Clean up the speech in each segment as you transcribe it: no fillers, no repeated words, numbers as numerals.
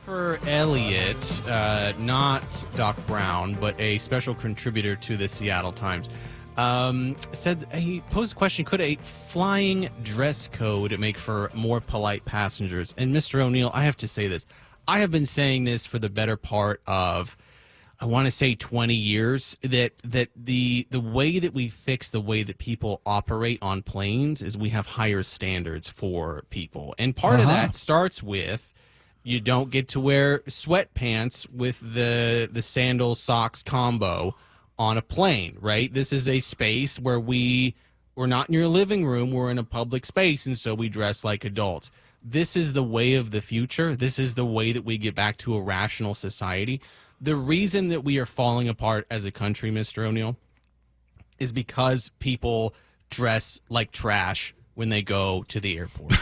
Christopher Elliott, not Doc Brown, but a special contributor to the Seattle Times, said he posed a question: could a flying dress code make for more polite passengers? And Mr. O'Neill, I have to say this. I have been saying this for the better part of, I want to say 20 years, that the way that we fix the way that people operate on planes is we have higher standards for people. And part of that starts with, you don't get to wear sweatpants with the sandal socks combo on a plane, right? This is a space where we're not in your living room, we're in a public space, and so we dress like adults. This is the way of the future. This is the way that we get back to a rational society. The reason that we are falling apart as a country, Mr. O'Neill, is because people dress like trash when they go to the airport.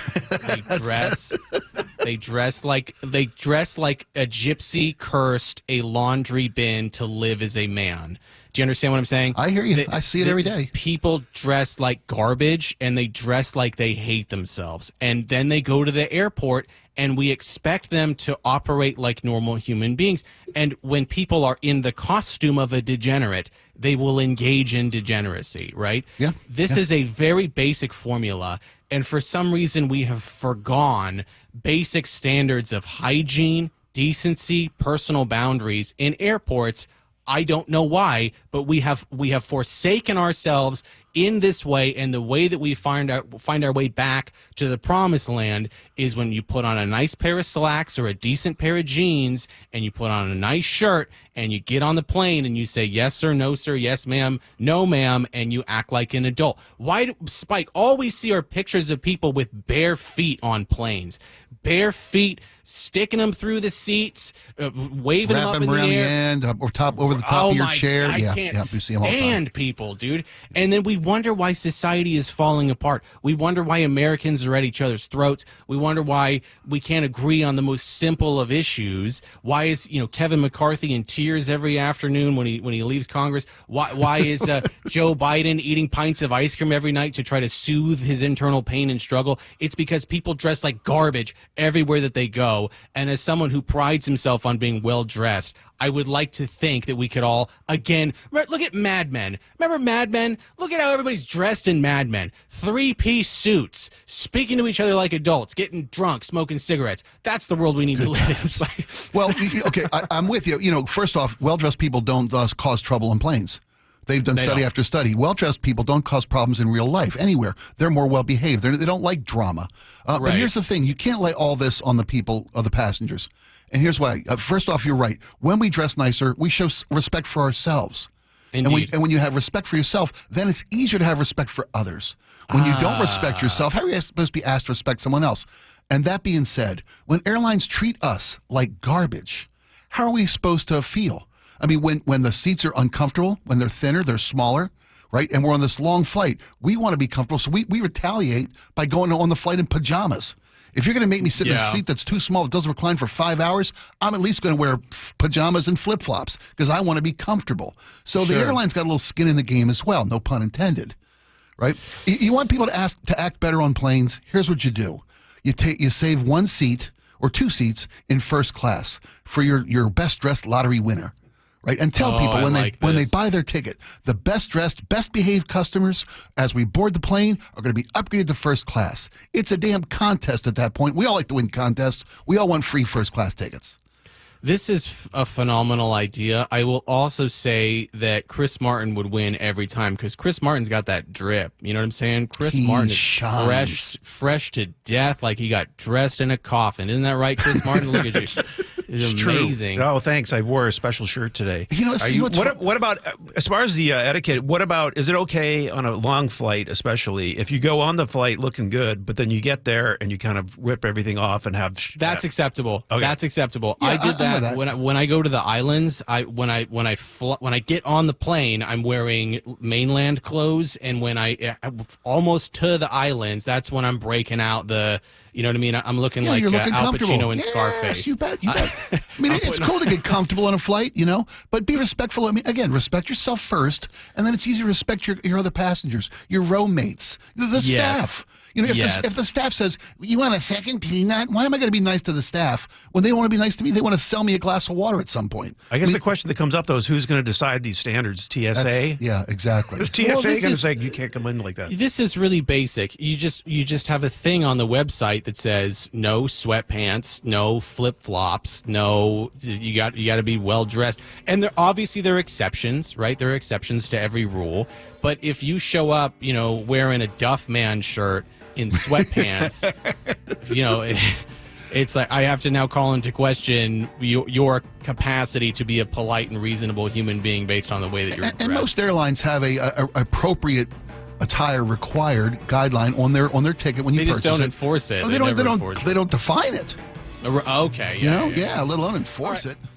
They dress like a gypsy cursed a laundry bin to live as a man. Do you understand what I'm saying? I hear you. I see it every day. People dress like garbage, and they dress like they hate themselves. And then they go to the airport, and we expect them to operate like normal human beings. And when people are in the costume of a degenerate, they will engage in degeneracy, right? Yeah. This is a very basic formula. And for some reason, we have forgone basic standards of hygiene, decency, personal boundaries in airports. I don't know why, but we have forsaken ourselves in this way, and the way that we find our way back to the promised land is when you put on a nice pair of slacks or a decent pair of jeans, and you put on a nice shirt, and you get on the plane and you say yes sir, no sir, yes ma'am, no ma'am, and you act like an adult. Why, Spike? All we see are pictures of people with bare feet on planes, bare feet, sticking them through the seats, waving them up in the air, the end, over the top of your chair. I can't stand people, dude. And then we wonder why society is falling apart. We wonder why Americans are at each other's throats. We wonder why we can't agree on the most simple of issues. Why is Kevin McCarthy in tears every afternoon when he leaves Congress? Why is Joe Biden eating pints of ice cream every night to try to soothe his internal pain and struggle? It's because people dress like garbage everywhere that they go. And as someone who prides himself on being well dressed, I would like to think that we could all, again, look at Mad Men. Remember Mad Men? Look at how everybody's dressed in Mad Men. 3-piece suits, speaking to each other like adults, getting drunk, smoking cigarettes. That's the world we need to live in. Well, okay, I'm with you. First off, well-dressed people don't cause trouble on planes. They've done study after study. Well-dressed people don't cause problems in real life anywhere. They're more well-behaved. They don't like drama. But here's the thing. You can't lay all this on the people, of the passengers. And here's why. First off, you're right. When we dress nicer, we show respect for ourselves. Indeed. And when you have respect for yourself, then it's easier to have respect for others. When you don't respect yourself, how are you supposed to be asked to respect someone else? And that being said, when airlines treat us like garbage, how are we supposed to feel? I mean, when the seats are uncomfortable, when they're thinner, they're smaller, right? And we're on this long flight, we want to be comfortable, so we retaliate by going on the flight in pajamas. If you're going to make me sit in a seat that's too small, that doesn't recline for 5 hours, I'm at least going to wear pajamas and flip-flops because I want to be comfortable. So the airline's got a little skin in the game as well, no pun intended, right? You want people to act better on planes? Here's what you do. You save one seat or two seats in first class for your best-dressed lottery winner. Right, and tell people when they buy their ticket, the best dressed, best behaved customers as we board the plane are going to be upgraded to first class. It's a damn contest at that point. We all like to win contests. We all want free first class tickets. This is a phenomenal idea. I will also say that Chris Martin would win every time because Chris Martin's got that drip. You know what I'm saying? Chris Martin is fresh to death, like he got dressed in a coffin. Isn't that right, Chris Martin? Look at you. It's amazing. True. Oh, thanks. I wore a special shirt today. What about, as far as the etiquette, what about, is it okay on a long flight, especially, if you go on the flight looking good, but then you get there and you kind of rip everything off and have... That's acceptable. Okay. That's acceptable. Yeah, I did that when I go to the islands. When I get on the plane, I'm wearing mainland clothes, and when I almost to the islands, that's when I'm breaking out the... You know what I mean? I'm looking like Al Pacino in Scarface. You bet. I mean, it's cool to get comfortable on a flight, but be respectful. I mean, again, respect yourself first, and then it's easy to respect your other passengers, your row mates, the staff. You know, if, Yes. if the staff says, you want a second peanut? Why am I going to be nice to the staff when they want to be nice to me? They want to sell me a glass of water at some point. I guess the question that comes up, though, is who's going to decide these standards? TSA? Yeah, exactly. Is TSA Well, going this to is- say you can't come in like that? This is really basic. You just have a thing on the website that says no sweatpants, no flip flops, no. You got to be well dressed. And there are exceptions, right? There are exceptions to every rule. But if you show up, you know, wearing a Duff Man shirt in sweatpants, you know, it's like I have to now call into question your capacity to be a polite and reasonable human being based on the way that you're dressed. And most airlines have a appropriate attire required guideline on their ticket when you They purchase just don't it. enforce it. Oh, They never enforce they don't define it. it. Okay, You know, yeah. let alone enforce All right. it.